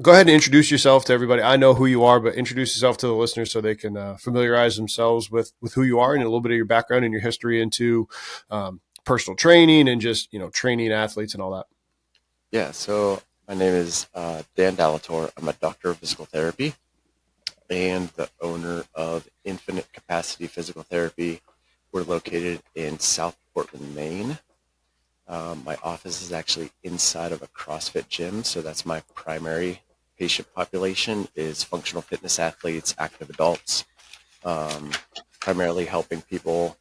Go ahead and introduce yourself to everybody. I know who you are, but introduce yourself to the listeners so they can familiarize themselves with who you are and a little bit of your background and your history into personal training and just training athletes and all that. Yeah, so my name is Dan Dallatore. I'm a doctor of physical therapy and the owner of Infinite Capacity Physical Therapy. We're located in South Portland, Maine. My office is actually inside of a CrossFit gym, so that's my primary patient population is functional fitness athletes, active adults, um, primarily helping people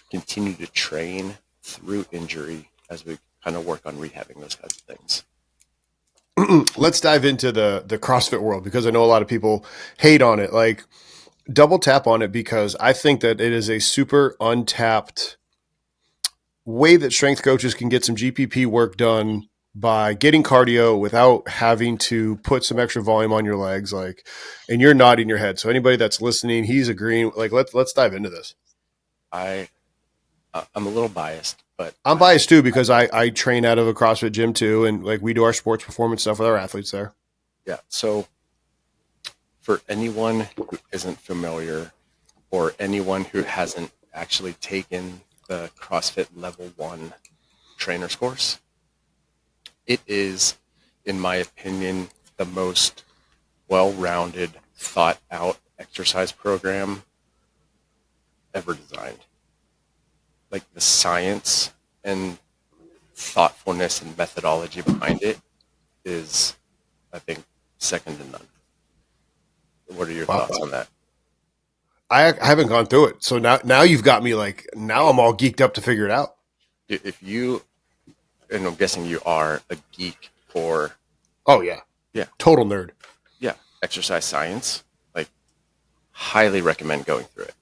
continue to train through injury as we kind of work on rehabbing those kinds of things. Let's dive into the CrossFit world because I know a lot of people hate on it. Like double tap on it because I think that it is a super untapped way that strength coaches can get some GPP work done by getting cardio without having to put some extra volume on your legs. Like, and you're nodding your head. So anybody that's listening, he's agreeing. Like, let's dive into this. I I'm a little biased, but I'm biased too because I train out of a CrossFit gym too, and like we do our sports performance stuff with our athletes there. yeah. So for anyone who isn't familiar or anyone who hasn't actually taken the CrossFit Level 1 trainer's course, it is, in my opinion, the most well-rounded, thought-out exercise program ever designed. Like the science and thoughtfulness and methodology behind it is, I think, second to none. What are your Wow. thoughts on that? I haven't gone through it, so now you've got me like now I'm all geeked up to figure it out. If you, and I'm guessing you are a geek for, Oh yeah, yeah, total nerd. yeah, exercise science, like highly recommend going through it.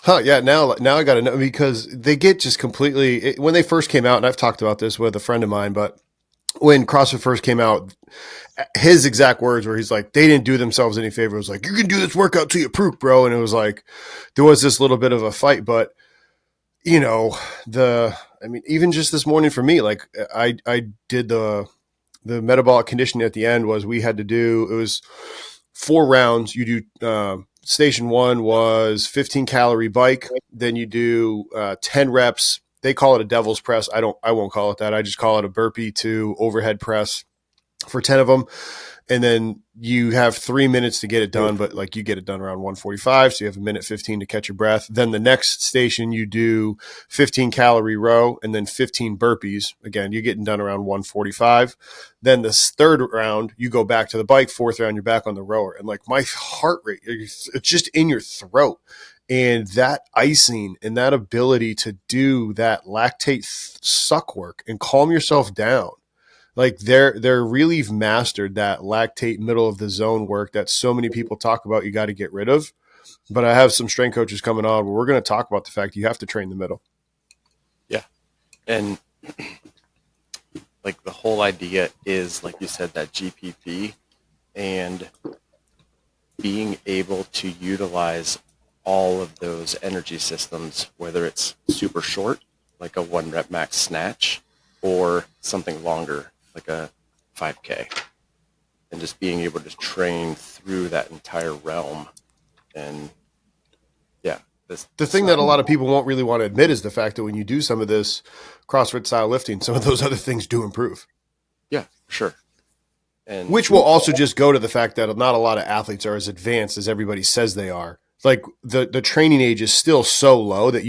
Huh? Yeah. Now I got to know because they get just completely when they first came out, and I've talked about this with a friend of mine, but when CrossFit first came out, his exact words were he's like, they didn't do themselves any favor. It was like, you can do this workout till you proof, bro. And it was like, there was this little bit of a fight, but you know, I mean, even just this morning for me, like I did the metabolic conditioning at the end was we had to do, it was 4 rounds. You do, station one was 15 calorie bike. Then you do 10 reps. They call it a devil's press. I won't call it that. I just call it a burpee to overhead press for 10 of them. And then you have 3 minutes to get it done, but like you get it done around 1:45. So you have a minute 15 to catch your breath. Then the next station you do 15 calorie row and then 15 burpees. Again, you're getting done around 1:45. Then the third round, you go back to the bike. Fourth round, you're back on the rower. And like my heart rate, it's just in your throat. And that icing and that ability to do that lactate suck work and calm yourself down, like they're really mastered that lactate middle of the zone work that so many people talk about you got to get rid of. But I have some strength coaches coming on where we're going to talk about the fact you have to train the middle. Yeah. And like the whole idea is, like you said, that GPP and being able to utilize all of those energy systems, whether it's super short, like a 1 rep max snatch, or something longer, like a 5K, and just being able to train through that entire realm. And yeah, The thing that a lot of people won't really want to admit is the fact that when you do some of this CrossFit style lifting, some of those other things do improve. yeah, for sure. And Which will also just go to the fact that not a lot of athletes are as advanced as everybody says they are. Like the training age is still so low that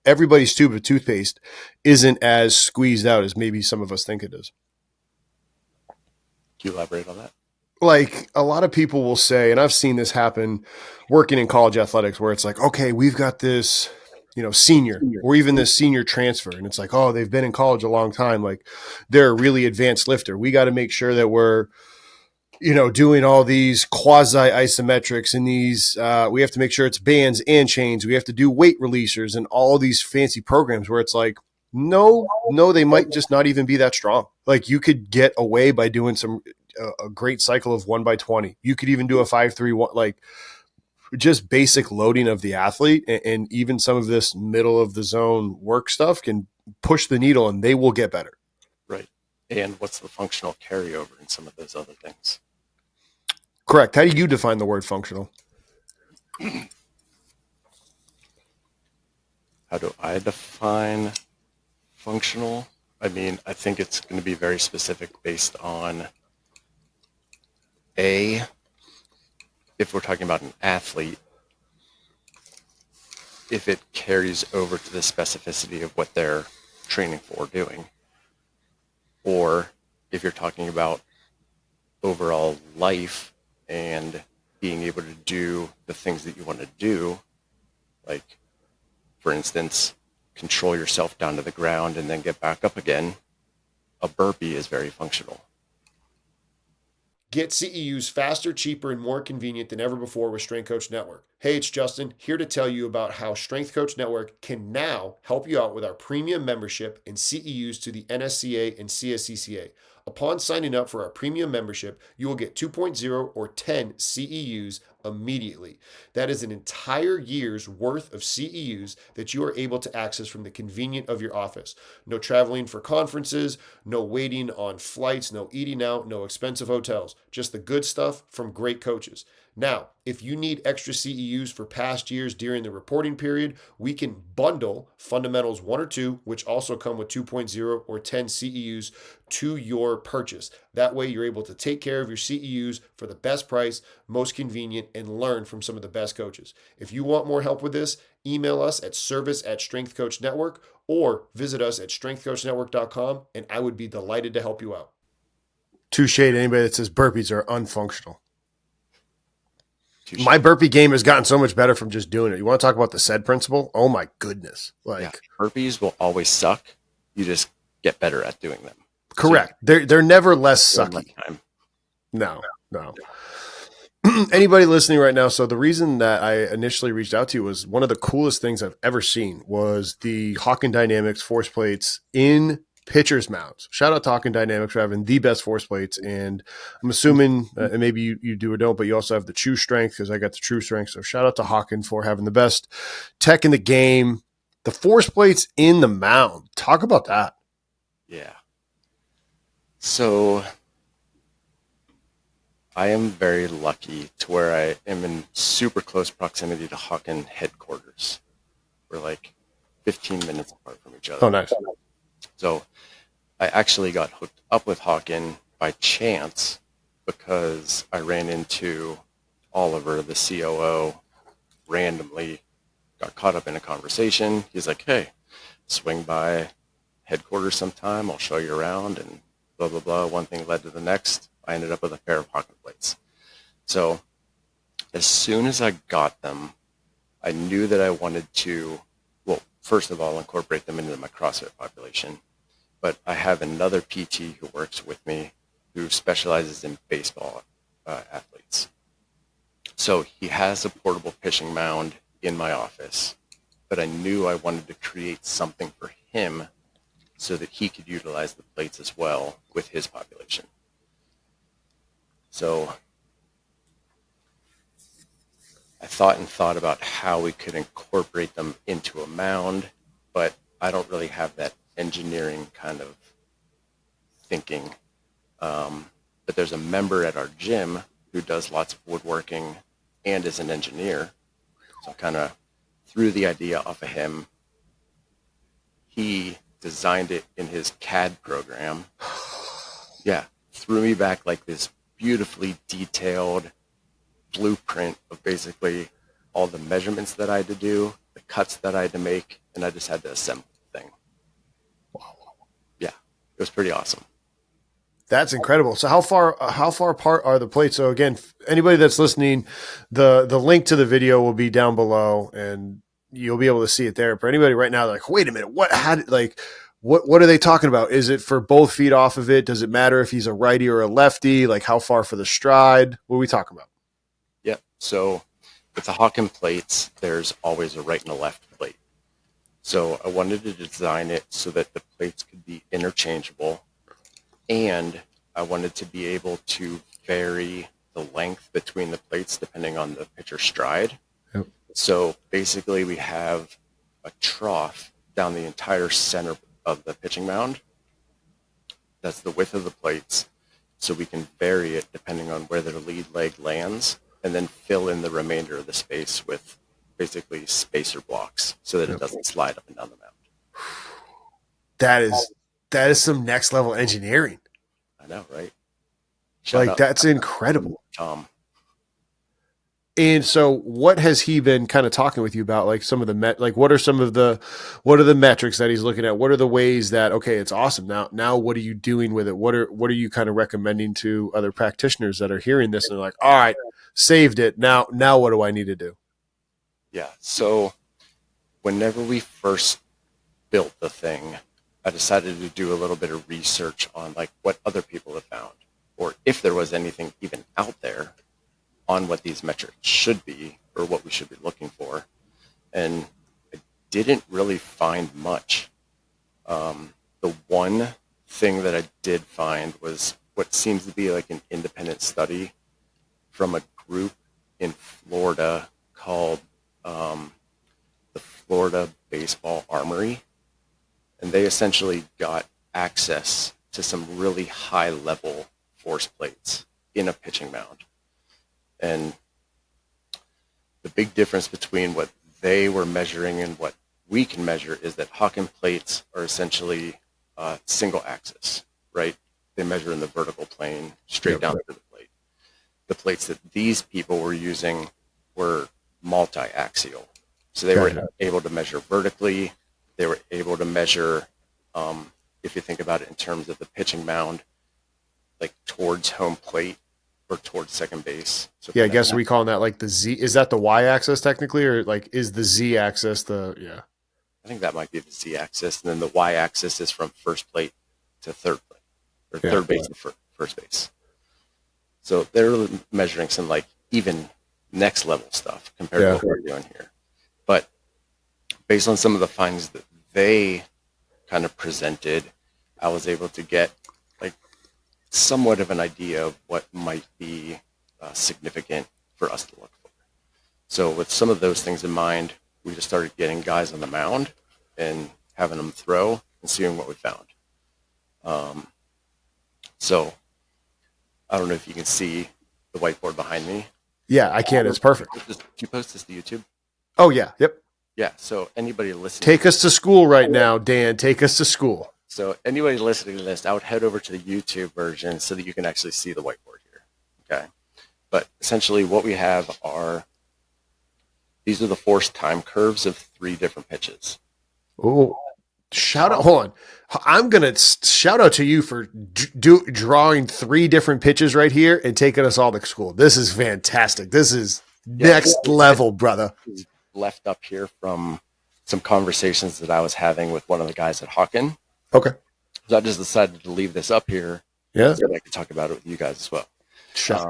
everybody's tube of toothpaste isn't as squeezed out as maybe some of us think it is. can you elaborate on that? Like a lot of people will say, and I've seen this happen working in college athletics where it's like, okay, we've got this, senior or even this senior transfer. And it's like, oh, they've been in college a long time. Like they're a really advanced lifter. We got to make sure that we're, doing all these quasi isometrics and these, we have to make sure it's bands and chains. We have to do weight releasers and all these fancy programs where it's like, no, they might just not even be that strong. Like you could get away by doing a great cycle of 1x20. You could even do a 5-3-1, like just basic loading of the athlete. And even some of this middle of the zone work stuff can push the needle and they will get better. Right. And what's the functional carryover in some of those other things? Correct. How do you define the word functional? How do I define functional? I mean, I think it's going to be very specific based on if we're talking about an athlete, if it carries over to the specificity of what they're training for or doing, or if you're talking about overall life and being able to do the things that you want to do, like, for instance, control yourself down to the ground and then get back up again, a burpee is very functional. Get CEUs faster, cheaper, and more convenient than ever before with Strength Coach Network. Hey, it's Justin, here to tell you about how Strength Coach Network can now help you out with our premium membership and CEUs to the NSCA and CSCCa. Upon signing up for our premium membership, you will get 2.0 or 10 CEUs immediately. That is an entire year's worth of CEUs that you are able to access from the convenience of your office. No traveling for conferences, no waiting on flights, no eating out, no expensive hotels. Just the good stuff from great coaches. Now, if you need extra CEUs for past years during the reporting period, we can bundle Fundamentals 1 or 2, which also come with 2.0 or 10 CEUs to your purchase. That way, you're able to take care of your CEUs for the best price, most convenient, and learn from some of the best coaches. If you want more help with this, email us at service@strengthcoachnetwork or visit us at strengthcoachnetwork.com, and I would be delighted to help you out. Touche to anybody that says burpees are unfunctional. Touché. My burpee game has gotten so much better from just doing it. You want to talk about the SAID principle? Oh my goodness. Burpees will always suck. You just get better at doing them. Correct. So they're never less sucky. No. Anybody listening right now, so the reason that I initially reached out to you was one of the coolest things I've ever seen was the Hawkin Dynamics force plates in pitcher's mounts. Shout out to Hawkin Dynamics for having the best force plates. And I'm assuming, and maybe you do or don't, but you also have the True Strength because I got the True Strength. So shout out to Hawkin for having the best tech in the game. The force plates in the mound. Talk about that. Yeah. So I am very lucky to where I am in super close proximity to Hawkin headquarters. We're like 15 minutes apart from each other. Oh, nice. So I actually got hooked up with Hawkin by chance because I ran into Oliver, the COO, randomly, got caught up in a conversation. He's like, hey, swing by headquarters sometime. I'll show you around and blah, blah, blah. One thing led to the next. I ended up with a pair of Hawkin plates. So as soon as I got them, I knew that I wanted to, well, first of all, incorporate them into my CrossFit population. But I have another PT who works with me who specializes in baseball athletes. So he has a portable pitching mound in my office, but I knew I wanted to create something for him so that he could utilize the plates as well with his population. So I thought about how we could incorporate them into a mound, but I don't really have that engineering kind of thinking. But there's a member at our gym who does lots of woodworking and is an engineer. So I kind of threw the idea off of him. He designed it in his CAD program. Yeah, threw me back like this beautifully detailed blueprint of basically all the measurements that I had to do, the cuts that I had to make, and I just had to assemble the thing. Wow. Yeah, it was pretty awesome. That's incredible. So how far apart are the plates? So again, anybody that's listening, the link to the video will be down below and you'll be able to see it there. For anybody right now, like, wait a minute, what are they talking about? Is it for both feet off of it? Does it matter if he's a righty or a lefty? Like how far for the stride? What are we talking about? Yeah. So with the Hawkin plates, there's always a right and a left plate. So I wanted to design it so that the plates could be interchangeable, and I wanted to be able to vary the length between the plates depending on the pitcher's stride. Yep. So basically we have a trough down the entire center of the pitching mound That's the width of the plates. So we can vary it depending on where their lead leg lands, and then fill in the remainder of the space with basically spacer blocks so that it doesn't slide up and down the mound. That is some next level engineering. I know, right? Like, that's incredible. Tom. And so what has he been kind of talking with you about? Like some of the like what are the metrics that he's looking at? What are the ways that, okay, it's awesome. Now what are you doing with it? What are you kind of recommending to other practitioners that are hearing this and they're like, all right, saved it. Now what do I need to do? Yeah. So whenever we first built the thing, I decided to do a little bit of research on like what other people have found, or if there was anything even out there on what these metrics should be or what we should be looking for. And I didn't really find much. The one thing that I did find was what seems to be like an independent study from a group in Florida called the Florida Baseball Armory. And they essentially got access to some really high level force plates in a pitching mound. And the big difference between what they were measuring and what we can measure is that Hawkin plates are essentially single axis, right? They measure in the vertical plane straight down through the plate. The plates that these people were using were multi-axial. So they were able to measure vertically. They were able to measure, if you think about it in terms of the pitching mound, like towards home plate or towards second base. So yeah, I guess we calling that like the Z. Is that the Y axis technically, or like is the Z axis I think that might be the Z axis, and then the Y axis is from first plate to third plate, or third base to first base. So they're measuring some like even next level stuff compared to what we're doing here. But based on some of the findings that they kind of presented, I was able to get like somewhat of an idea of what might be significant for us to look for. So with some of those things in mind, we just started getting guys on the mound and having them throw and seeing what we found. So I don't know if you can see the whiteboard behind me. Yeah, I can. It's perfect. Can you post this to YouTube? Oh, yeah. Yep. Yeah. So anybody listening. Take us to school right now, Dan. Take us to school. So anybody listening to this, I would head over to the YouTube version so that you can actually see the whiteboard here. Okay. But essentially what we have are, these are the force time curves of 3 different pitches. Oh, shout out. Hold on. I'm going to shout out to you for drawing 3 different pitches right here and taking us all to school. This is fantastic. This is next level, brother. Left up here from some conversations that I was having with one of the guys at Hawkin. Okay. So I just decided to leave this up here. Yeah. So that I could talk about it with you guys as well.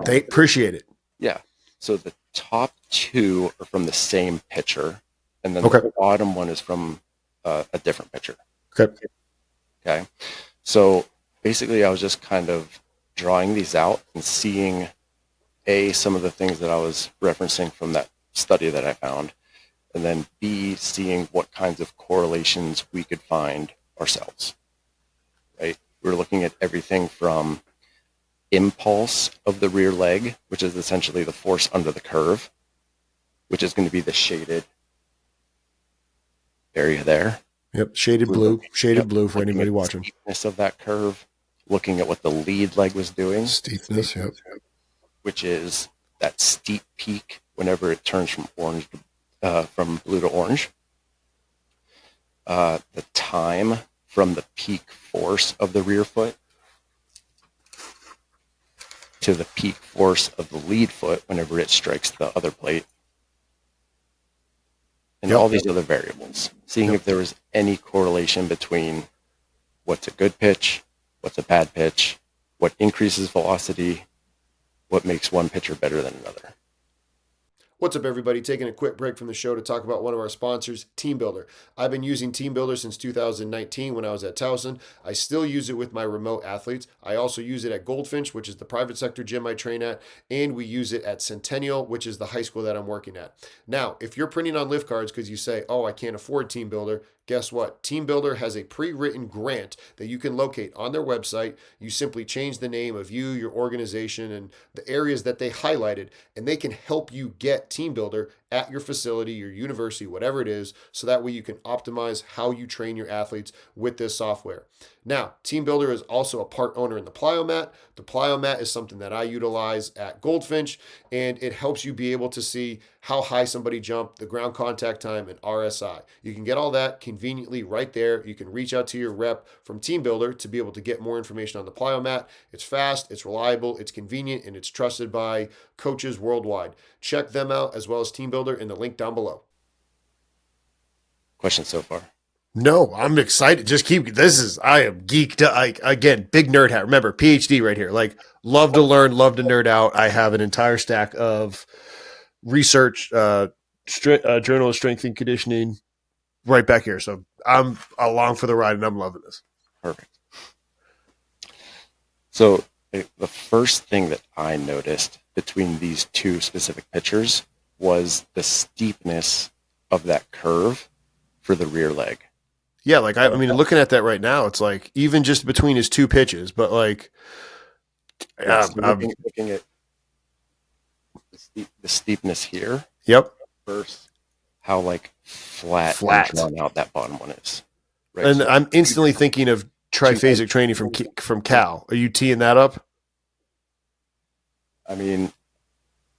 They appreciate it. Yeah. So the top 2 are from the same pitcher, and then the bottom one is from a different pitcher. Okay. So basically, I was just kind of drawing these out and seeing some of the things that I was referencing from that study that I found, and then B, seeing what kinds of correlations we could find ourselves. Right. We're looking at everything from impulse of the rear leg, which is essentially the force under the curve, which is going to be the shaded area there. Yep, shaded blue for anybody watching. Steepness of that curve, looking at what the lead leg was doing. Steepness, yep. Which is that steep peak whenever it turns from from blue to orange. The time from the peak force of the rear foot to the peak force of the lead foot whenever it strikes the other plate. And all these other variables, seeing if there was any correlation between what's a good pitch, what's a bad pitch, what increases velocity, what makes one pitcher better than another. What's up, everybody? Taking a quick break from the show to talk about one of our sponsors, TeamBuildr. I've been using TeamBuildr since 2019 when I was at Towson. I still use it with my remote athletes. I also use it at Goldfinch, which is the private sector gym I train at, and we use it at Centennial, which is the high school that I'm working at. Now, if you're printing on lift cards because you say, oh, I can't afford TeamBuildr, Guess what? TeamBuildr has a pre-written grant that you can locate on their website. You simply change the name of you, your organization, and the areas that they highlighted, and they can help you get TeamBuildr at your facility, your university, whatever it is, so that way you can optimize how you train your athletes with this software. Now, TeamBuildr is also a part owner in the Plyomat. The Plyomat is something that I utilize at Goldfinch, and it helps you be able to see how high somebody jumped, the ground contact time, and RSI. You can get all that conveniently right there. You can reach out to your rep from TeamBuildr to be able to get more information on the Plyomat. It's fast, it's reliable, it's convenient, and it's trusted by coaches worldwide. Check them out as well as TeamBuildr in the link down below. Questions so far? No, I'm excited. Just keep I am geeked. Again, big nerd hat. Remember, PhD right here. Like, love to learn, love to nerd out. I have an entire stack of research, Journal of Strength and Conditioning right back here. So I'm along for the ride and I'm loving this. Perfect. So the first thing that I noticed between these two specific pictures was the steepness of that curve for the rear leg. Yeah, like I mean, looking at that right now, it's like even just between his two pitches, but like, looking at the steepness here. Yep. Versus how like flat and drawn out that bottom one is. Right? And so I'm instantly thinking of triphasic training from Cal. Are you teeing that up? I mean,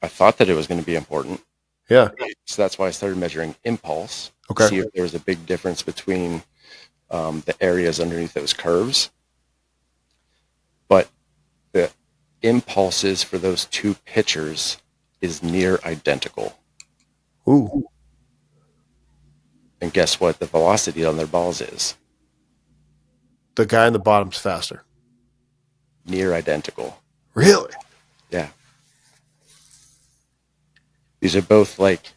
I thought that it was going to be important. Yeah. So that's why I started measuring impulse. Okay. See if there was a big difference between the areas underneath those curves. But the impulses for those two pitchers is near identical. Ooh. And guess what? The velocity on their balls is? The guy in the bottom's faster. Near identical. Really? Yeah. These are both like,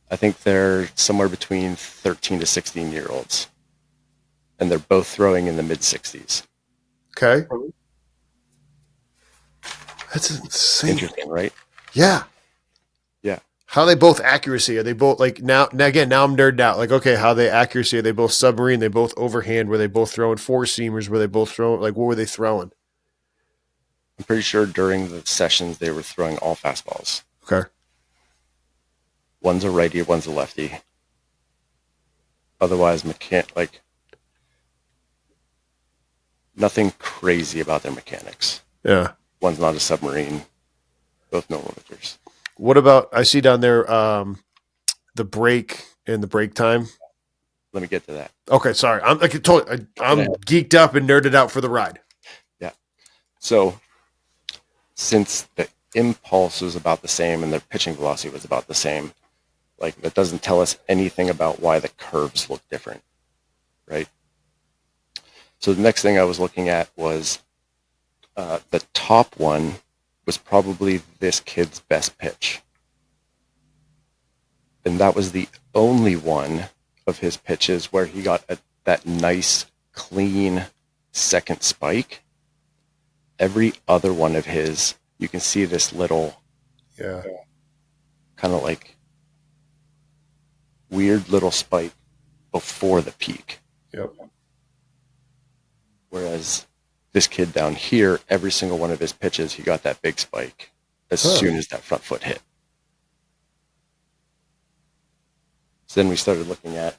I think they're somewhere between 13 to 16-year-olds. And they're both throwing in the mid-60s. Okay. That's insane. Interesting, right? Yeah. Yeah. How are they both accuracy? Are they both like now I'm nerded out. Like, okay, how they accuracy? Are they both submarine? They both overhand? Were they both throwing four seamers? Were they both throwing, like, what were they throwing? I'm pretty sure during the sessions they were throwing all fastballs. Okay. One's a righty, one's a lefty. Otherwise, nothing crazy about their mechanics. Yeah. One's not a submarine. Both normal pitchers. What about, I see down there the break and the break time. Let me get to that. Okay, sorry. I'm geeked up and nerded out for the ride. Yeah. So since the impulse was about the same and the pitching velocity was about the same, like that doesn't tell us anything about why the curves look different, right? So the next thing I was looking at was the top one was probably this kid's best pitch. And that was the only one of his pitches where he got that nice, clean second spike. Every other one of his, you can see this little, kind of like weird little spike before the peak. Yep. Whereas this kid down here, every single one of his pitches, he got that big spike as soon as that front foot hit. So then we started looking at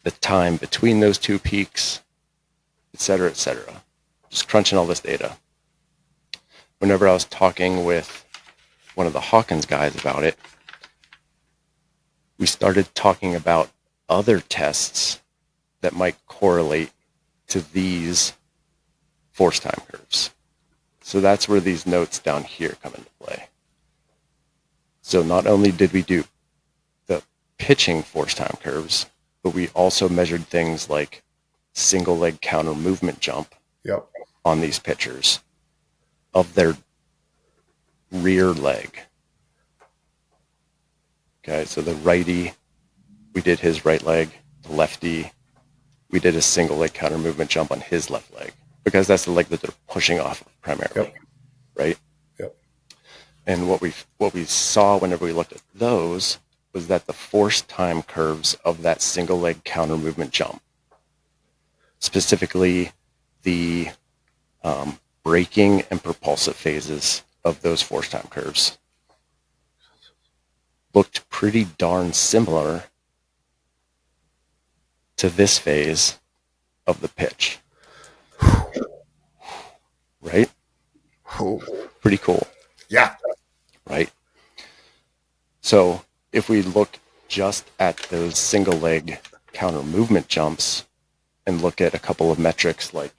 the time between those two peaks, et cetera, just crunching all this data. Whenever I was talking with one of the Hawkins guys about it, we started talking about other tests that might correlate to these force time curves. So that's where these notes down here come into play. So not only did we do the pitching force time curves, but we also measured things like single leg counter movement jump on these pitchers of their rear leg. Okay, so the righty, we did his right leg. The lefty, we did a single leg counter movement jump on his left leg because that's the leg that they're pushing off of primarily, right? Yep. And what we saw whenever we looked at those was that the force time curves of that single leg counter movement jump, specifically the braking and propulsive phases of those force time curves, looked pretty darn similar to this phase of the pitch. Right? Oh. Pretty cool. Yeah. Right? So if we look just at those single leg counter movement jumps and look at a couple of metrics like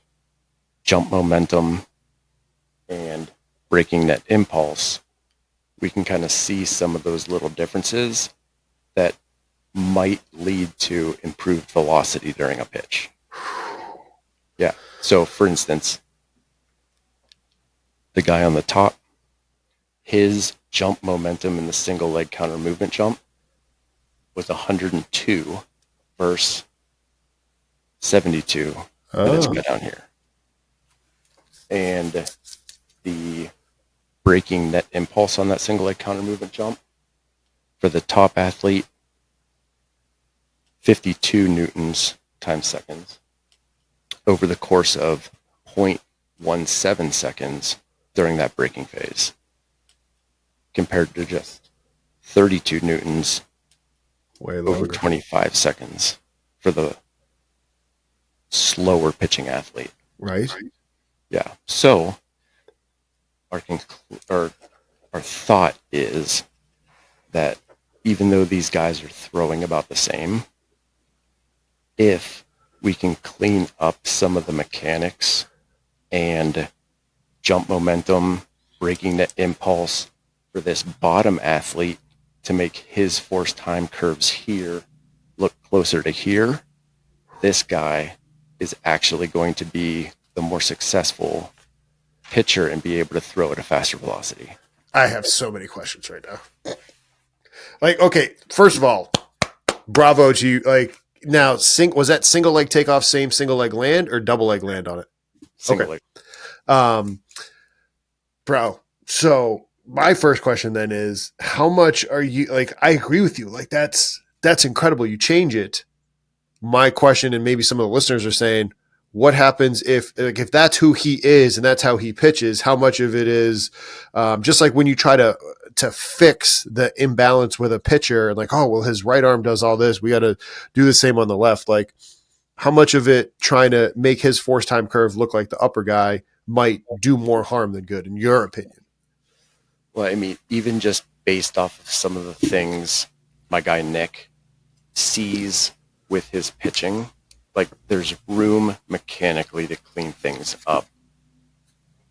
jump momentum and braking net impulse, we can kind of see some of those little differences that might lead to improved velocity during a pitch. Yeah. So for instance, the guy on the top, his jump momentum in the single leg counter movement jump was 102 versus 72 for this guy down here. And the braking net impulse on that single leg counter movement jump for the top athlete, 52 newtons times seconds over the course of 0.17 seconds during that braking phase, compared to just 32 newtons over 25 seconds for the slower pitching athlete. Right. Yeah. So our thought is that even though these guys are throwing about the same, if we can clean up some of the mechanics and jump momentum, braking net impulse for this bottom athlete to make his force time curves here look closer to here, this guy is actually going to be the more successful pitcher and be able to throw at a faster velocity. I have so many questions right now. Like, okay, first of all, bravo to you. Like, now, was that single leg takeoff same single leg land or double leg land on it? Single Okay. leg. Bro, so my first question then is, how much are you, like, I agree with you. Like, that's incredible. You change it. My question, and maybe some of the listeners are saying, what happens if that's who he is and that's how he pitches? How much of it is just like when you try to fix the imbalance with a pitcher, like, oh, well, his right arm does all this, we got to do the same on the left. Like, how much of it trying to make his force time curve look like the upper guy might do more harm than good, in your opinion? Well, I mean, even just based off of some of the things my guy Nick sees with his pitching, like, there's room mechanically to clean things up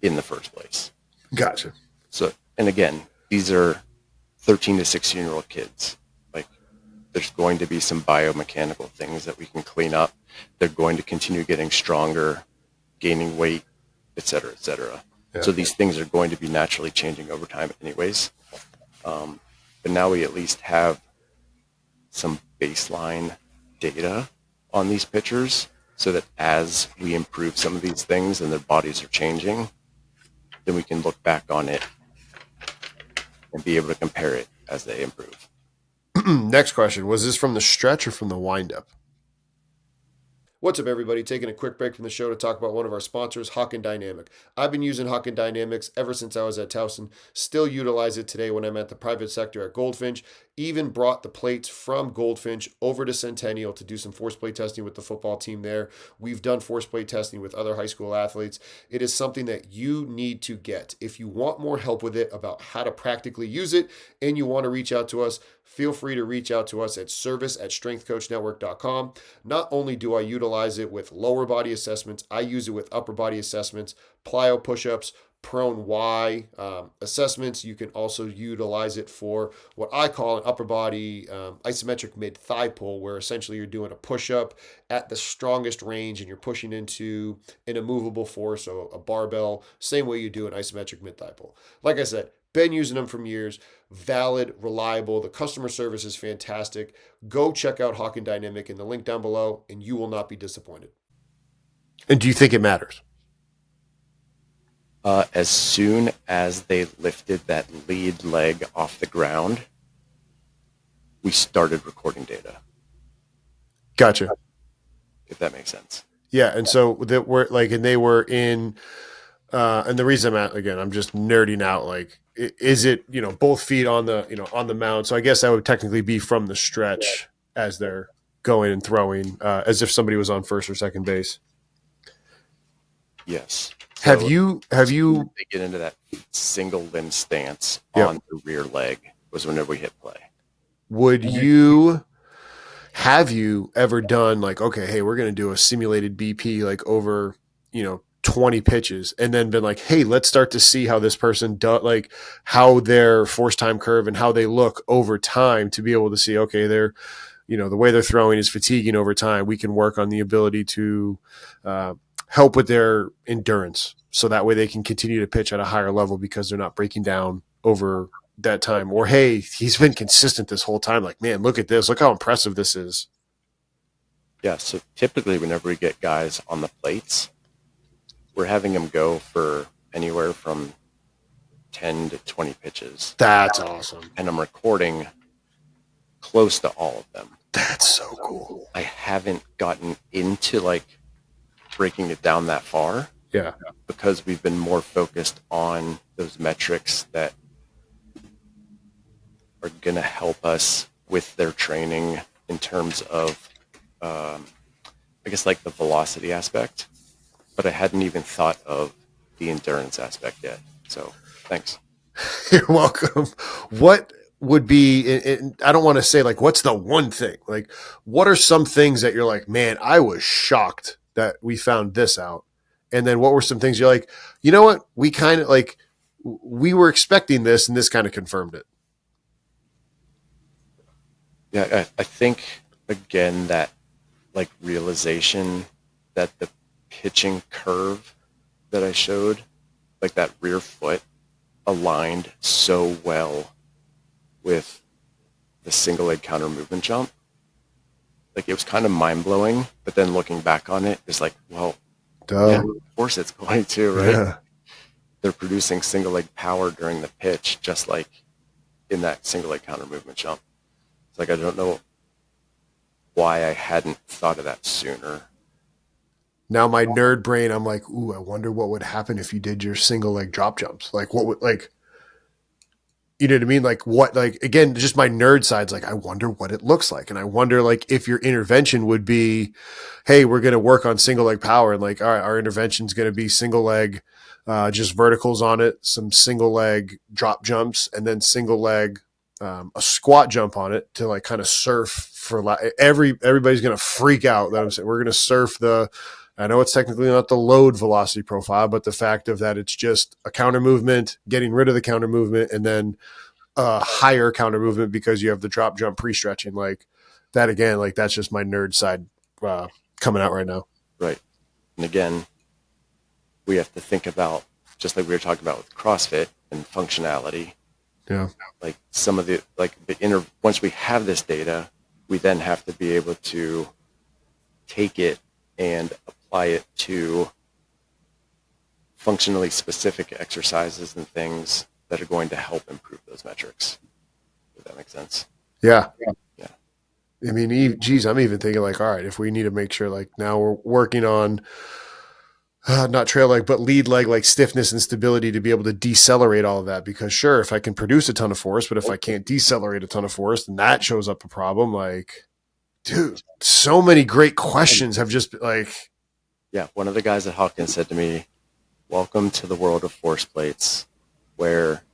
in the first place. Gotcha. So, and again, these are 13 to 16-year-old kids. Like, there's going to be some biomechanical things that we can clean up. They're going to continue getting stronger, gaining weight, et cetera, et cetera. Yeah. So these things are going to be naturally changing over time anyways. But now we at least have some baseline data on these pitchers so that as we improve some of these things and their bodies are changing, then we can look back on it and be able to compare it as they improve. Next question. Was this from the stretch or from the windup? What's up, everybody? Taking a quick break from the show to talk about one of our sponsors, Hawkin Dynamics. I've been using Hawkin Dynamics ever since I was at Towson. Still utilize it today when I'm at the private sector at Goldfinch. Even brought the plates from Goldfinch over to Centennial to do some force plate testing with the football team there. We've done force plate testing with other high school athletes. It is something that you need to get. If you want more help with it about how to practically use it and you want to reach out to us, feel free to reach out to us at service@strengthcoachnetwork.com. Not only do I utilize it with lower body assessments, I use it with upper body assessments, plyo push-ups, prone Y assessments. You can also utilize it for what I call an upper body isometric mid-thigh pull, where essentially you're doing a push-up at the strongest range and you're pushing into an immovable force, so a barbell, same way you do an isometric mid-thigh pull. Like I said, been using them for years. Valid, reliable. The customer service is fantastic. Go check out Hawkin Dynamic in the link down below, and you will not be disappointed. And do you think it matters? As soon as they lifted that lead leg off the ground, we started recording data, Gotcha. if that makes sense. Yeah, and so that were like, and they were in, and the reason I'm just nerding out. Like, is it both feet on the on the mound? So I guess that would technically be from the stretch as they're going and throwing, as if somebody was on first or second base. Yes. Have So you they get into that single limb stance Yep. on the rear leg was whenever we hit play. Would you have you ever done like, okay, hey, we're going to do a simulated BP like over 20 pitches, and then been like, hey, let's start to see how this person does, like how their force time curve and how they look over time, to be able to see, okay, they're the way they're throwing is fatiguing over time. We can work on the ability to help with their endurance, so that way they can continue to pitch at a higher level because they're not breaking down over that time. Or, hey, he's been consistent this whole time. Like, man, look at this. Look how impressive this is. Yeah. So typically, whenever we get guys on the plates, we're having them go for anywhere from 10 to 20 pitches. That's awesome. And I'm recording close to all of them. That's so cool. I haven't gotten into like breaking it down that far. Yeah. Because we've been more focused on those metrics that are going to help us with their training in terms of, I guess, like the velocity aspect. But I hadn't even thought of the endurance aspect yet. So thanks. You're welcome. What would be, I don't want to say like, what's the one thing? Like, what are some things that you're like, man, I was shocked that we found this out? And then what were some things you're like, you know what? We kind of like, we were expecting this and this kind of confirmed it. Yeah, I think, again, that like realization that the pitching curve that I showed, like that rear foot, aligned so well with the single leg counter movement jump. Like, it was kind of mind blowing, but then looking back on it, it's like, well, yeah, of course it's going to, right? Yeah. They're producing single leg power during the pitch, just like in that single leg counter movement jump. It's like, I don't know why I hadn't thought of that sooner. Now my nerd brain, I'm like, ooh, I wonder what would happen if you did your single leg drop jumps. Like, what would, like, you know what I mean? Like, what, like, again, just my nerd side's like, I wonder what it looks like. And I wonder, like, if your intervention would be, hey, we're going to work on single leg power. And like, all right, our intervention is going to be single leg, just verticals on it, some single leg drop jumps, and then single leg, a squat jump on it to like kind of surf for everybody's going to freak out that I'm saying we're going to surf I know it's technically not the load velocity profile, but the fact of that it's just a counter movement, getting rid of the counter movement, and then a higher counter movement because you have the drop jump pre-stretching. Like that again, like that's just my nerd side coming out right now. Right. And again, we have to think about, just like we were talking about with CrossFit and functionality. Yeah. Like some of the, like once we have this data, we then have to be able to take it and apply it to functionally specific exercises and things that are going to help improve those metrics. Does that make sense? Yeah. Yeah. I mean, geez, I'm even thinking like, all right, if we need to make sure like now we're working on not trail leg, but lead leg, like stiffness and stability to be able to decelerate all of that. Because sure, if I can produce a ton of force, but if I can't decelerate a ton of force, then that shows up a problem. Like, dude, so many great questions have just like. Yeah. One of the guys at Hawkin said to me, welcome to the world of force plates where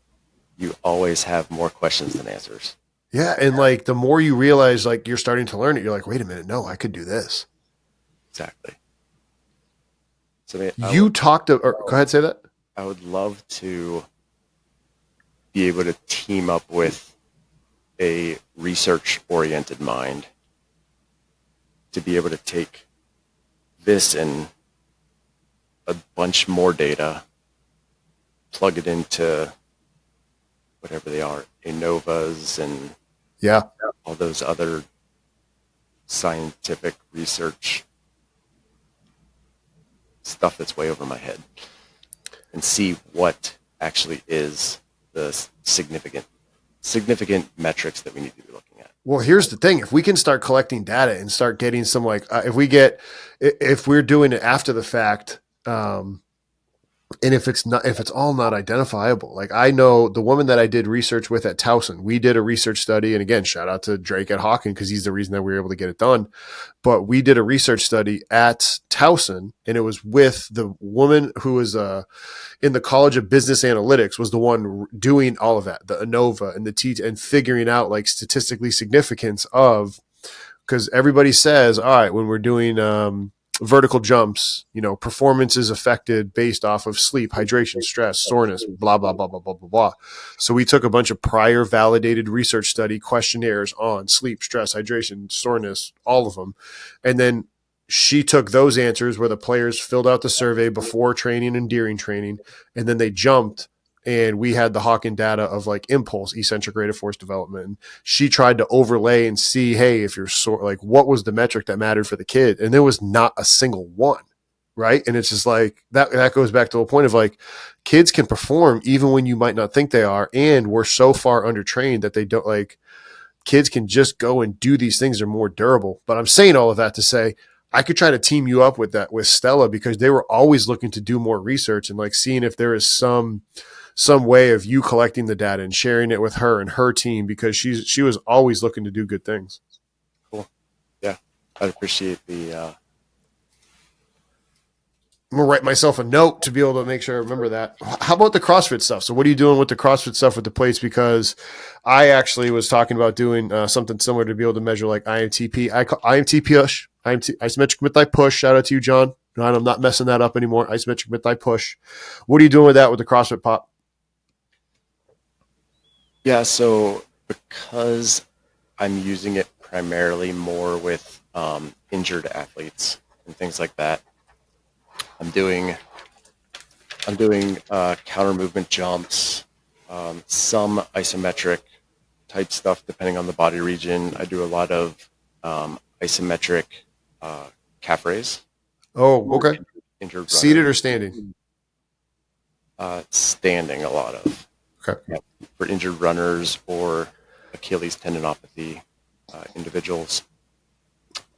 you always have more questions than answers. Yeah. And like the more you realize like you're starting to learn it, you're like, wait a minute, no, I could do this. Exactly. So go ahead, say that. I would love to be able to team up with a research-oriented mind to be able to take this and a bunch more data, plug it into whatever they are, ANOVAs and all those other scientific research stuff that's way over my head, and see what actually is the significance significant metrics that we need to be looking at. Well, here's the thing. If we can start collecting data and start getting some, like, if we're doing it after the fact, and if it's all not identifiable, like I know the woman that I did research with at Towson, we did a research study. And again, shout out to Drake at Hawkin, because he's the reason that we were able to get it done. But we did a research study at Towson, and it was with the woman who was in the College of Business Analytics, was the one doing all of that, the ANOVA and the T, and figuring out like statistically significance of, because everybody says, all right, when we're doing vertical jumps, performance is affected based off of sleep, hydration, stress, soreness, blah, blah, blah, blah, blah, blah, blah. So we took a bunch of prior validated research study questionnaires on sleep, stress, hydration, soreness, all of them. And then she took those answers where the players filled out the survey before training and during training, and then they jumped. And we had the Hawkin data of like impulse, eccentric rate of force development. And she tried to overlay and see, hey, if you're sore, like what was the metric that mattered for the kid? And there was not a single one. Right. And it's just like that goes back to the point of like kids can perform even when you might not think they are. And we're so far undertrained that they don't, like, kids can just go and do these things. They're more durable. But I'm saying all of that to say, I could try to team you up with Stella, because they were always looking to do more research and like seeing if there is some way of you collecting the data and sharing it with her and her team, because she was always looking to do good things. Cool. Yeah. I'd appreciate the, I'm going to write myself a note to be able to make sure I remember that. How about the CrossFit stuff? So what are you doing with the CrossFit stuff with the plates? Because I actually was talking about doing something similar to be able to measure like IMTP. I call IMT push, isometric mid-thigh push. Shout out to you, John. I'm not messing that up anymore. Isometric mid-thigh push. What are you doing with that with the CrossFit pop? yeah. So because I'm using it primarily more with injured athletes and things like that, I'm doing counter movement jumps, some isometric type stuff depending on the body region. I do a lot of isometric calf raise. Oh, okay. Injured Seated runner. or standing? Standing a lot of. Okay. Yeah, for injured runners or Achilles tendinopathy individuals.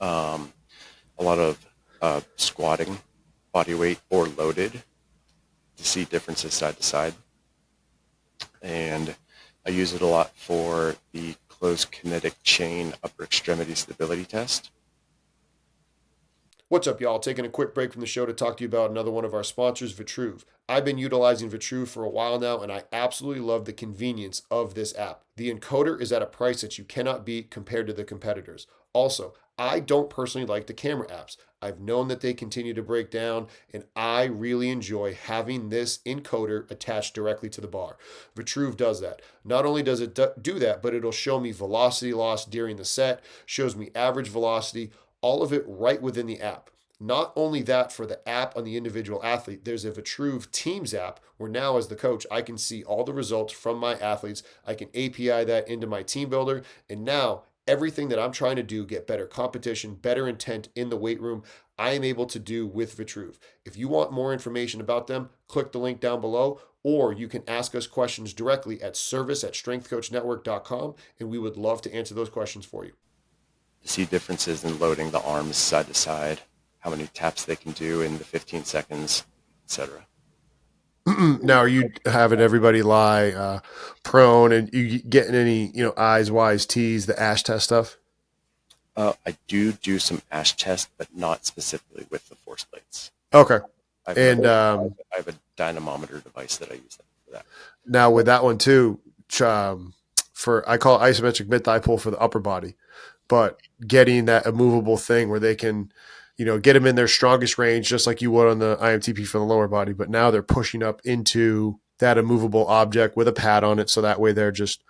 A lot of squatting, body weight or loaded, to see differences side to side. And I use it a lot for the closed kinetic chain upper extremity stability test. What's up, y'all? Taking a quick break from the show to talk to you about another one of our sponsors, Vitruve. I've been utilizing Vitruve for a while now, and I absolutely love the convenience of this app. The encoder is at a price that you cannot beat compared to the competitors. Also, I don't personally like the camera apps. I've known that they continue to break down, and I really enjoy having this encoder attached directly to the bar. Vitruve does that. Not only does it do that, but it'll show me velocity loss during the set, shows me average velocity, all of it right within the app. Not only that, for the app on the individual athlete, there's a Vitruve Teams app where now, as the coach, I can see all the results from my athletes. I can API that into my TeamBuildr, and now everything that I'm trying to do, get better competition, better intent in the weight room, I am able to do with Vitruve. If you want more information about them, click the link down below, or you can ask us questions directly at service@strengthcoachnetwork.com, and we would love to answer those questions for you. To see differences in loading the arms side to side, how many taps they can do in the 15 seconds, etc. Now, are you having everybody lie prone, and you getting any, eyes, wise, T's, the ASH test stuff? I do some ASH test, but not specifically with the force plates. Okay. I have a dynamometer device that I use for that. Now with that one too, I call it isometric mid-thigh pull for the upper body, but getting that immovable thing where they can, get them in their strongest range, just like you would on the IMTP for the lower body. But now they're pushing up into that immovable object with a pad on it. So that way they're just,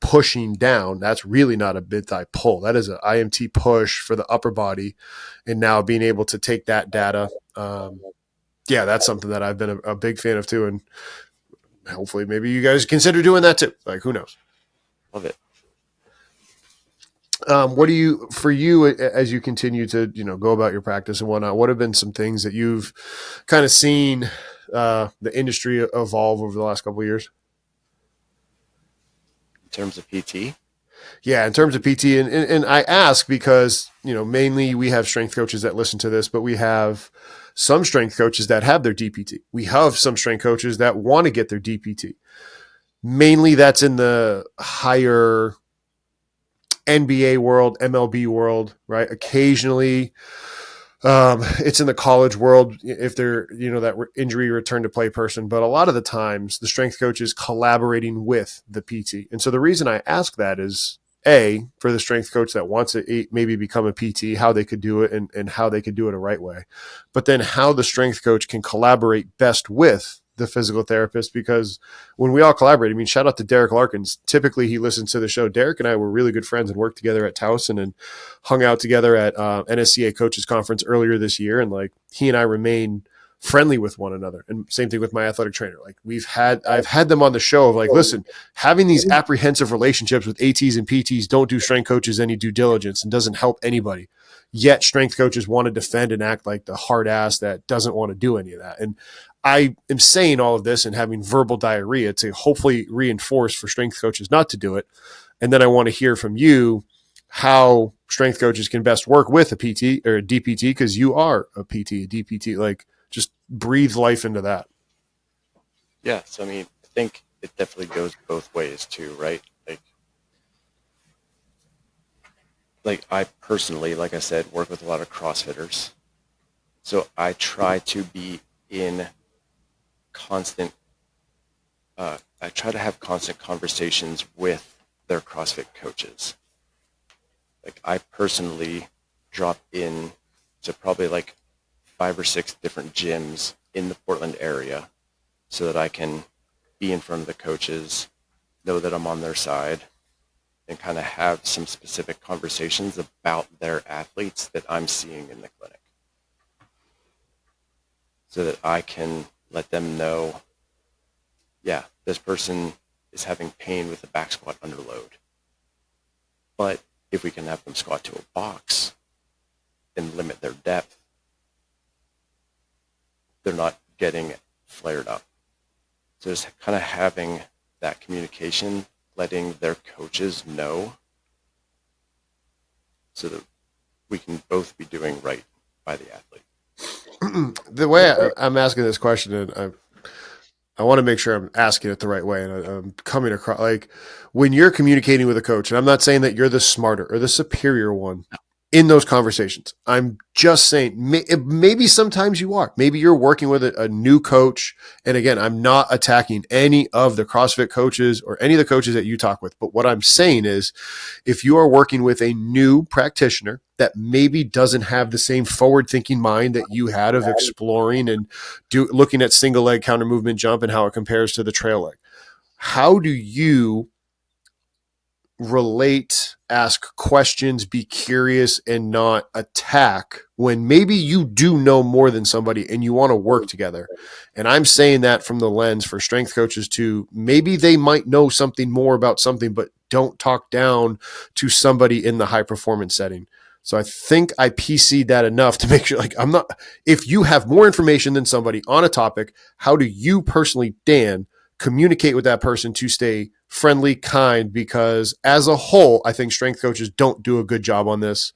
pushing down. That's really not a mid-thigh pull. That is an IMT push for the upper body. And now being able to take that data. That's something that I've been a big fan of too. And hopefully maybe you guys consider doing that too. Like, who knows? Love it. What do you, for you, as you continue to, go about your practice and whatnot, what have been some things that you've kind of seen the industry evolve over the last couple of years? terms of PT. Yeah, in terms of PT, and I ask because, you know, mainly we have strength coaches that listen to this, but we have some strength coaches that have their DPT. We have some strength coaches that want to get their DPT. Mainly that's in the higher NBA world, MLB world, right? Occasionally, it's in the college world if they're, you know, that injury return to play person. But a lot of the times, the strength coach is collaborating with the PT. And so the reason I ask that is A, for the strength coach that wants to maybe become a PT, how they could do it and how they could do it a right way. But then how the strength coach can collaborate best with the physical therapist, because when we all collaborate, I mean, shout out to Derek Larkins. Typically he listens to the show. Derek and I were really good friends and worked together at Towson and hung out together at NSCA coaches conference earlier this year. And like, he and I remain friendly with one another. And same thing with my athletic trainer. Like I've had them on the show of like, listen, having these apprehensive relationships with ATs and PTs don't do strength coaches any due diligence and doesn't help anybody. Yet strength coaches want to defend and act like the hard ass that doesn't want to do any of that. And I am saying all of this and having verbal diarrhea to hopefully reinforce for strength coaches not to do it. And then I want to hear from you how strength coaches can best work with a PT or a DPT, because you are a PT, a DPT. Like, just breathe life into that. Yeah, so I mean, I think it definitely goes both ways too, right? Like I personally, like I said, work with a lot of CrossFitters. So I try to be in constant, I try to have constant conversations with their CrossFit coaches. Like I personally drop in to probably like 5 or 6 different gyms in the Portland area so that I can be in front of the coaches, know that I'm on their side, and kind of have some specific conversations about their athletes that I'm seeing in the clinic so that I can let them know, yeah, this person is having pain with the back squat under load. But if we can have them squat to a box and limit their depth, they're not getting flared up. So just kind of having that communication, letting their coaches know so that we can both be doing right by the athlete. The way I'm asking this question, and I want to make sure I'm asking it the right way, and I'm coming across, like, when you're communicating with a coach, and I'm not saying that you're the smarter or the superior one in those conversations. I'm just saying maybe sometimes you are. Maybe you're working with a new coach. And again, I'm not attacking any of the CrossFit coaches or any of the coaches that you talk with. But what I'm saying is, if you are working with a new practitioner that maybe doesn't have the same forward thinking mind that you had of exploring and looking at single leg counter movement jump and how it compares to the trail leg, how do you relate, ask questions, be curious, and not attack when maybe you do know more than somebody and you want to work together? And I'm saying that from the lens for strength coaches too. Maybe they might know something more about something, but don't talk down to somebody in the high performance setting. So I think I PC'd that enough to make sure, like, I'm not, if you have more information than somebody on a topic, how do you personally, Dan, communicate with that person to stay friendly, kind? Because as a whole, I think strength coaches don't do a good job on this,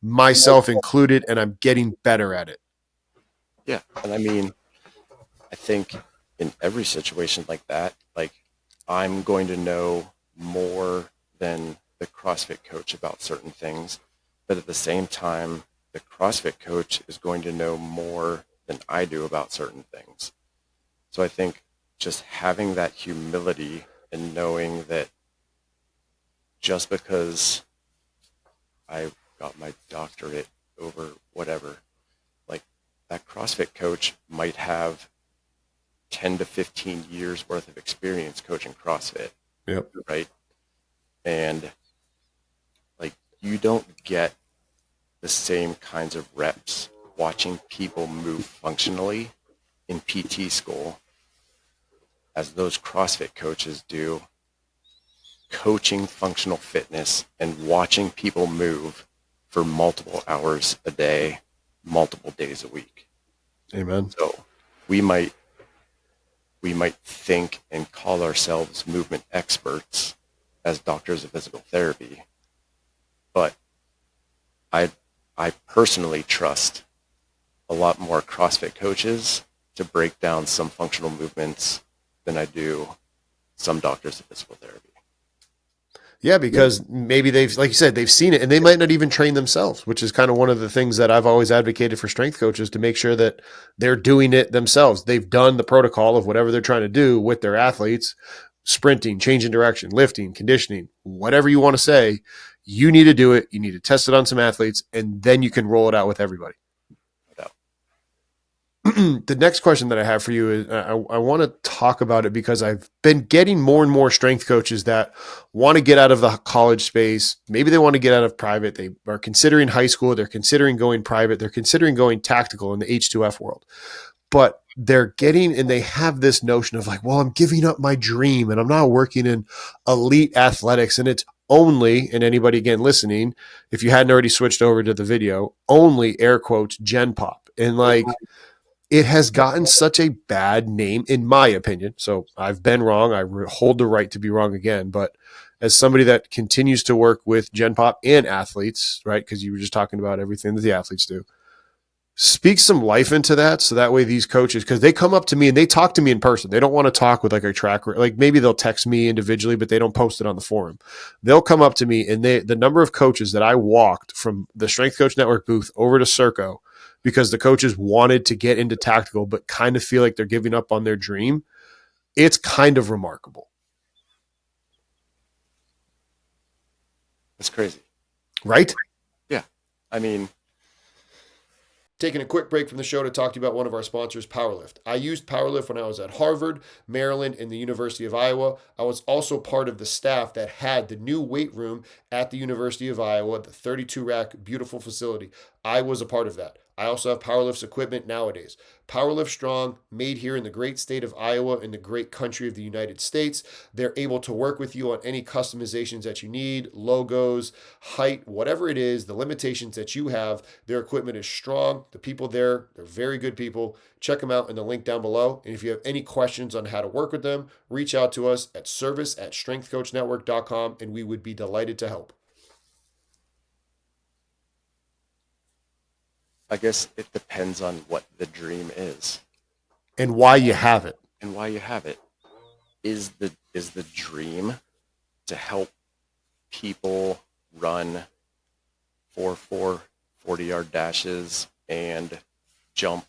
myself included, and I'm getting better at it. Yeah, and I mean, I think in every situation like that, like I'm going to know more than the CrossFit coach about certain things, but at the same time, the CrossFit coach is going to know more than I do about certain things. So I think just having that humility and knowing that just because I got my doctorate over whatever, like that CrossFit coach might have 10 to 15 years worth of experience coaching CrossFit. Yep. Right. And like, you don't get the same kinds of reps watching people move functionally in PT school as those CrossFit coaches do coaching functional fitness and watching people move for multiple hours a day, multiple days a week. Amen. So we might think and call ourselves movement experts, as doctors of physical therapy, but I I personally trust a lot more CrossFit coaches to break down some functional movements than I do some doctors of physical therapy. Yeah, because maybe they've, like you said, they've seen it and they might not even train themselves, which is kind of one of the things that I've always advocated for strength coaches to make sure that they're doing it themselves. They've done the protocol of whatever they're trying to do with their athletes, sprinting, changing direction, lifting, conditioning, whatever you want to say. You need to do it. You need to test it on some athletes, and then you can roll it out with everybody. The next question that I have for you is I want to talk about it because I've been getting more and more strength coaches that want to get out of the college space. Maybe they want to get out of private. They are considering high school. They're considering going private. They're considering going tactical in the H2F world. But they're getting, and they have this notion of like, well, I'm giving up my dream and I'm not working in elite athletics. And it's only, and anybody again listening, if you hadn't already switched over to the video, only air quotes Gen Pop. And like, it has gotten such a bad name, in my opinion. So I've been wrong. I hold the right to be wrong again. But as somebody that continues to work with Gen Pop and athletes, right? Because you were just talking about everything that the athletes do. Speak some life into that. So that way these coaches, because they come up to me and they talk to me in person. They don't want to talk with like a tracker. Like maybe they'll text me individually, but they don't post it on the forum. They'll come up to me and the number of coaches that I walked from the Strength Coach Network booth over to Circo because the coaches wanted to get into tactical, but kind of feel like they're giving up on their dream. It's kind of remarkable. That's crazy. Right? Yeah. I mean, taking a quick break from the show to talk to you about one of our sponsors, Powerlift. I used Powerlift when I was at Harvard, Maryland, and the University of Iowa. I was also part of the staff that had the new weight room at the University of Iowa, the 32 rack, beautiful facility. I was a part of that. I also have Powerlift's equipment nowadays. Powerlift Strong, made here in the great state of Iowa in the great country of the United States. They're able to work with you on any customizations that you need, logos, height, whatever it is, the limitations that you have. Their equipment is strong. The people there, they're very good people. Check them out in the link down below. And if you have any questions on how to work with them, reach out to us at service@strengthcoachnetwork.com and we would be delighted to help. I guess it depends on what the dream is and why you have it. and why you have it. Is the dream to help people run 40-yard dashes and jump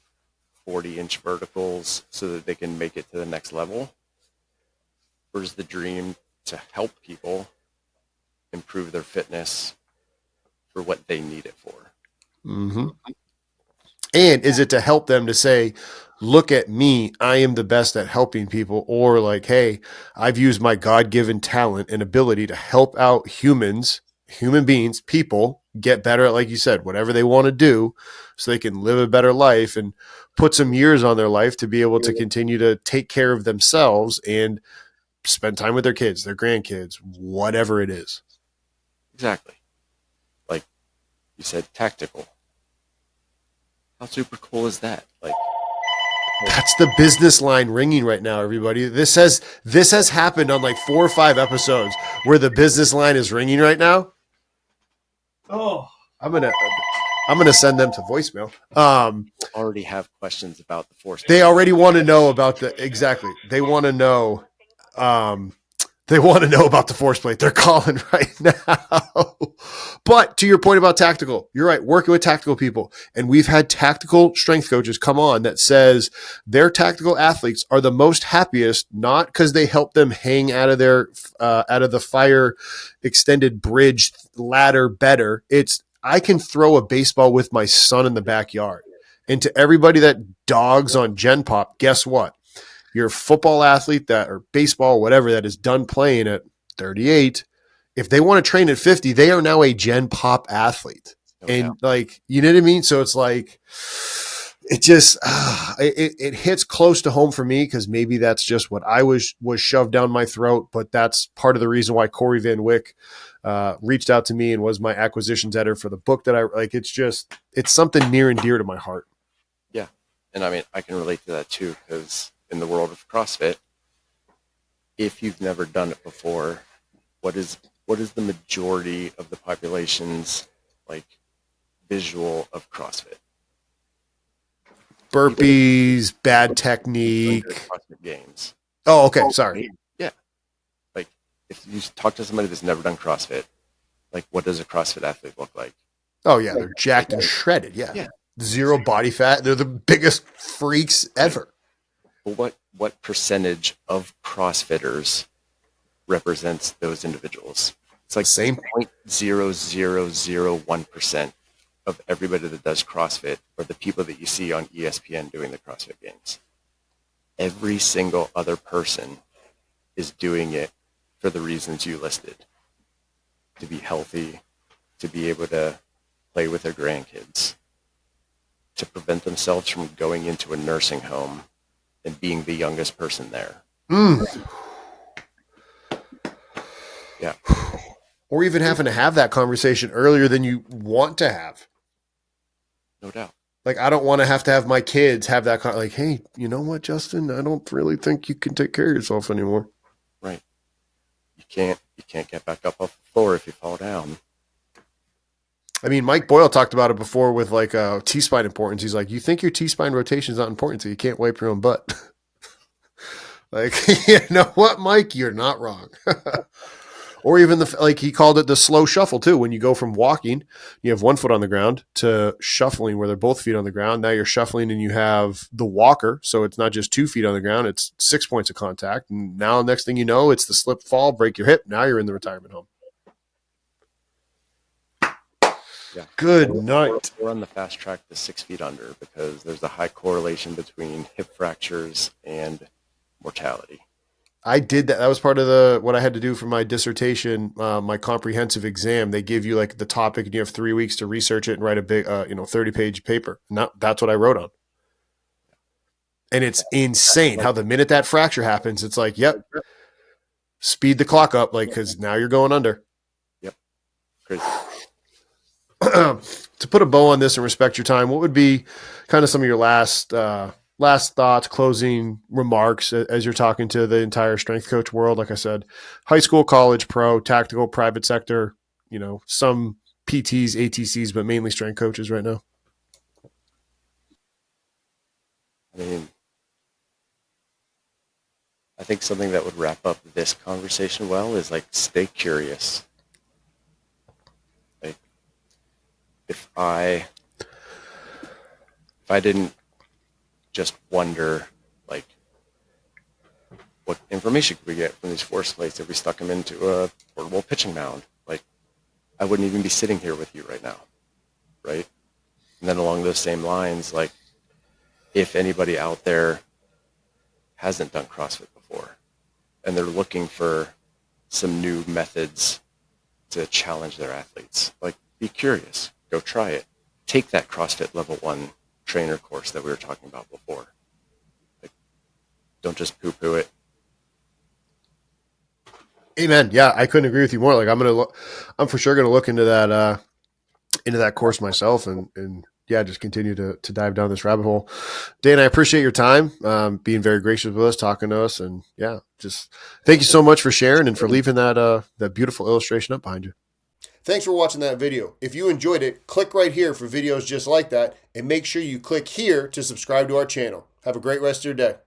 40-inch verticals so that they can make it to the next level? Or is the dream to help people improve their fitness for what they need it for? Mm-hmm. And is it to help them to say, look at me, I am the best at helping people, or like, hey, I've used my God-given talent and ability to help out humans, human beings, people get better at, like you said, whatever they want to do so they can live a better life and put some years on their life to be able to continue to take care of themselves and spend time with their kids, their grandkids, whatever it is. Exactly. Like you said, tactical. How super cool is that? Like, that's the business line ringing right now, everybody. This has happened on like 4 or 5 episodes where the business line is ringing right now. Oh, I'm gonna send them to voicemail. Already have questions about the force. They already want to know about exactly. They want to know. They want to know about the force plate. They're calling right now. But to your point about tactical, you're right. Working with tactical people. And we've had tactical strength coaches come on that says their tactical athletes are the most happiest, not because they help them hang out of the fire extended bridge ladder better. It's, I can throw a baseball with my son in the backyard. And to everybody that dogs on Gen Pop, guess what? You're a football athlete or baseball, whatever, that is done playing at 38. If they want to train at 50, they are now a Gen Pop athlete. Like, you know what I mean? So it's like, it just, it hits close to home for me because maybe that's just what I was shoved down my throat. But that's part of the reason why Corey Van Wyck reached out to me and was my acquisitions editor for the book that I like. It's something near and dear to my heart. Yeah. And I mean, I can relate to that too, because in the world of CrossFit, if you've never done it before, what is the majority of the population's like visual of CrossFit? Burpees, bad Under technique. CrossFit games. Oh, okay. Sorry. Yeah. Like if you talk to somebody that's never done CrossFit, like what does a CrossFit athlete look like? Oh, yeah. They're jacked and shredded. Yeah. Yeah. Zero body fat. They're the biggest freaks ever. But what percentage of CrossFitters represents those individuals? It's like Same. 0.0001% of everybody that does CrossFit are the people that you see on ESPN doing the CrossFit games. Every single other person is doing it for the reasons you listed. To be healthy, to be able to play with their grandkids, to prevent themselves from going into a nursing home and being the youngest person there. Yeah. Or even having to have that conversation earlier than you want to have. No doubt. Like, I don't want to have my kids have that like, hey, you know what, Justin? I don't really think you can take care of yourself anymore. Right. You can't get back up off the floor if you fall down. I mean, Mike Boyle talked about it before with like T-spine importance. He's like, you think your T-spine rotation is not important, so you can't wipe your own butt. Like, you know what, Mike? You're not wrong. Or even like he called it the slow shuffle too. When you go from walking, you have one foot on the ground, to shuffling where they're both feet on the ground. Now you're shuffling and you have the walker. So it's not just 2 feet on the ground, it's 6 points of contact. And now next thing you know, it's the slip, fall, break your hip. Now you're in the retirement home. Yeah. Good night. We're on the fast track to 6 feet under because there's a high correlation between hip fractures and mortality. I did that. That was part of what I had to do for my dissertation, my comprehensive exam. They give you like the topic and you have 3 weeks to research it and write a big, 30-page paper. And that's what I wrote on. And it's insane how the minute that fracture happens, it's like, yep, speed the clock up, like, cause now you're going under. Yep. Crazy. To put a bow on this and respect your time, what would be kind of some of your last thoughts, closing remarks as you're talking to the entire strength coach world? Like I said, high school, college, pro, tactical, private sector, some PTs, ATCs, but mainly strength coaches right now. I mean, I think something that would wrap up this conversation well is like, stay curious. Like if I didn't just wonder, like, what information could we get from these force plates if we stuck them into a portable pitching mound? Like, I wouldn't even be sitting here with you right now, right? And then along those same lines, like, if anybody out there hasn't done CrossFit before and they're looking for some new methods to challenge their athletes, like, be curious, go try it. Take that CrossFit level 1 trainer course that we were talking about before. Like, don't just poo-poo it. Amen. Yeah, I couldn't agree with you more. Like, I'm for sure gonna look into that course myself, and yeah, just continue to dive down this rabbit hole. Dan, I appreciate your time, being very gracious with us, talking to us, and yeah, just thank you so much for sharing and for leaving that beautiful illustration up behind you. Thanks for watching that video. If you enjoyed it, click right here for videos just like that, and make sure you click here to subscribe to our channel. Have a great rest of your day.